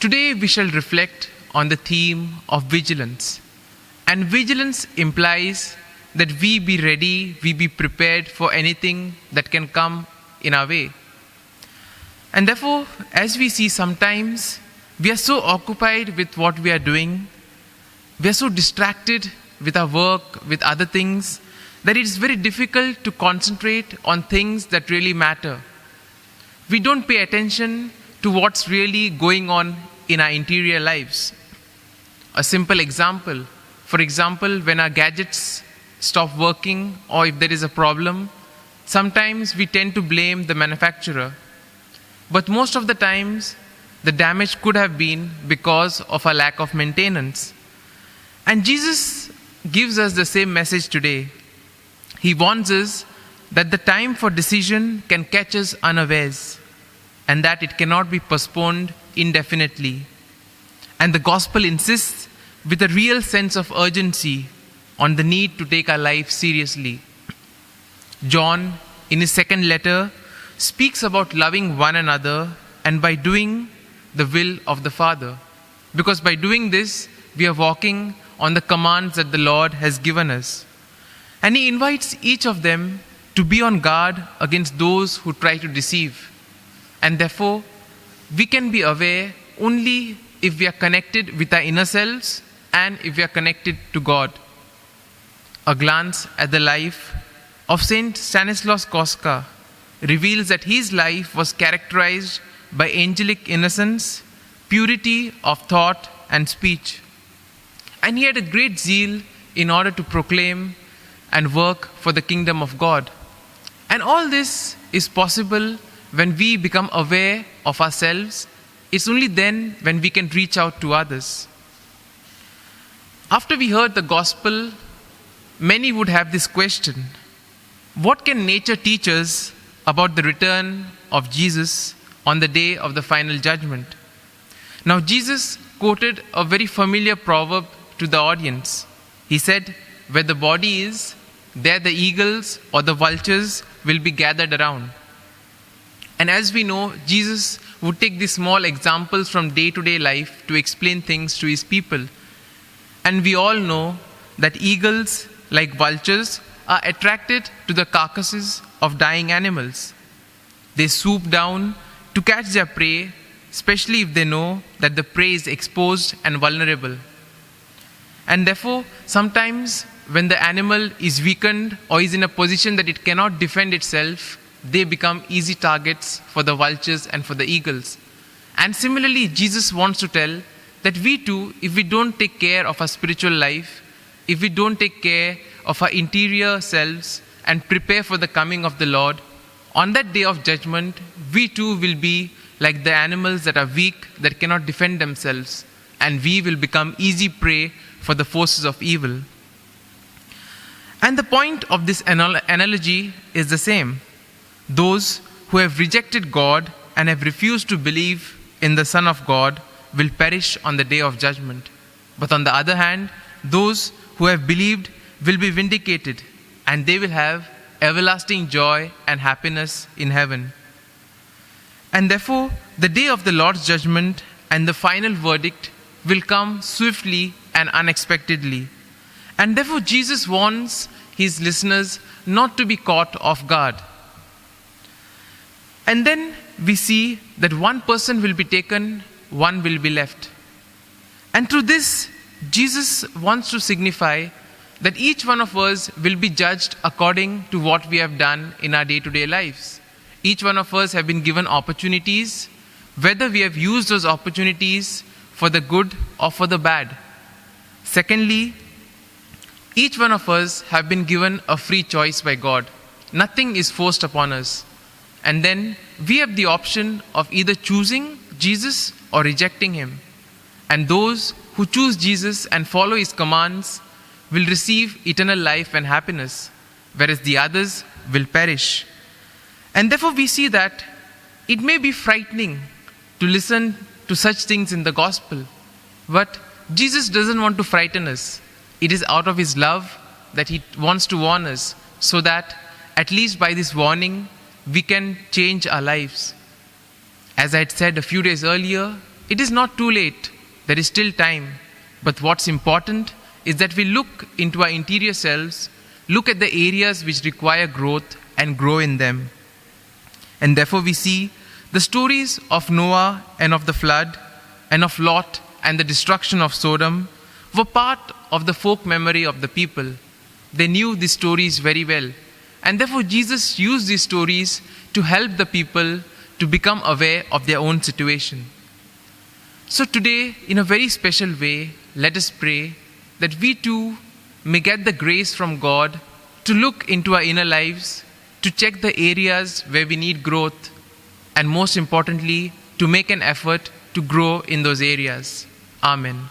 Today we shall reflect on the theme of vigilance. And vigilance implies that we be ready, we be prepared for anything that can come in our way. And therefore, as we see sometimes, we are so occupied with what we are doing, we are so distracted with our work, with other things, that it is very difficult to concentrate on things that really matter. We don't pay attention to what's really going on in our interior lives. A simple example, for example, when our gadgets stop working or if there is a problem, sometimes we tend to blame the manufacturer. But most of the times, the damage could have been because of a lack of maintenance. And Jesus gives us the same message today. He warns us that the time for decision can catch us unawares and that it cannot be postponed indefinitely. And the gospel insists with a real sense of urgency on the need to take our life seriously. John, in his second letter, speaks about loving one another and by doing the will of the Father. Because by doing this, we are walking on the commands that the Lord has given us. And he invites each of them to be on guard against those who try to deceive. And therefore, we can be aware only if we are connected with our inner selves and if we are connected to God. A glance at the life of Saint Stanislaus Kostka reveals that his life was characterized by angelic innocence, purity of thought and speech. And he had a great zeal in order to proclaim and work for the kingdom of God. And all this is possible when we become aware of ourselves. It's only then when we can reach out to others. After we heard the gospel, many would have this question: what can nature teach us about the return of Jesus on the day of the final judgment? Now, Jesus quoted a very familiar proverb to the audience. He said, "Where the body is, there the eagles or the vultures will be gathered around." And as we know, Jesus would take these small examples from day-to-day life to explain things to his people. And we all know that eagles, like vultures, are attracted to the carcasses of dying animals. They swoop down to catch their prey, especially if they know that the prey is exposed and vulnerable. And therefore, sometimes when the animal is weakened or is in a position that it cannot defend itself, they become easy targets for the vultures and for the eagles. And similarly, Jesus wants to tell that we too, if we don't take care of our spiritual life, if we don't take care of our interior selves and prepare for the coming of the Lord, on that day of judgment, we too will be like the animals that are weak, that cannot defend themselves, and we will become easy prey for the forces of evil. And the point of this analogy is the same. Those who have rejected God and have refused to believe in the Son of God will perish on the day of judgment. But on the other hand, those who have believed will be vindicated, and they will have everlasting joy and happiness in heaven. And therefore, the day of the Lord's judgment and the final verdict will come swiftly and unexpectedly. And therefore, Jesus warns his listeners not to be caught off guard. And then we see that one person will be taken, one will be left. And through this, Jesus wants to signify that each one of us will be judged according to what we have done in our day-to-day lives. Each one of us have been given opportunities, whether we have used those opportunities for the good or for the bad. Secondly, each one of us have been given a free choice by God. Nothing is forced upon us. And then we have the option of either choosing Jesus or rejecting him. And those who choose Jesus and follow his commands will receive eternal life and happiness, whereas the others will perish. And therefore we see that it may be frightening to listen to such things in the gospel, but Jesus doesn't want to frighten us. It is out of his love that he wants to warn us, so that at least by this warning, we can change our lives. As I had said a few days earlier, It is not too late. There is still time. But what's important is that we look into our interior selves, look at the areas which require growth and grow in them. And therefore we see the stories of Noah and of the flood and of Lot and the destruction of Sodom were part of the folk memory of the people. They knew these stories very well. And therefore Jesus used these stories to help the people to become aware of their own situation. So today, in a very special way, let us pray that we too may get the grace from God to look into our inner lives, to check the areas where we need growth, and most importantly, to make an effort to grow in those areas. Amen.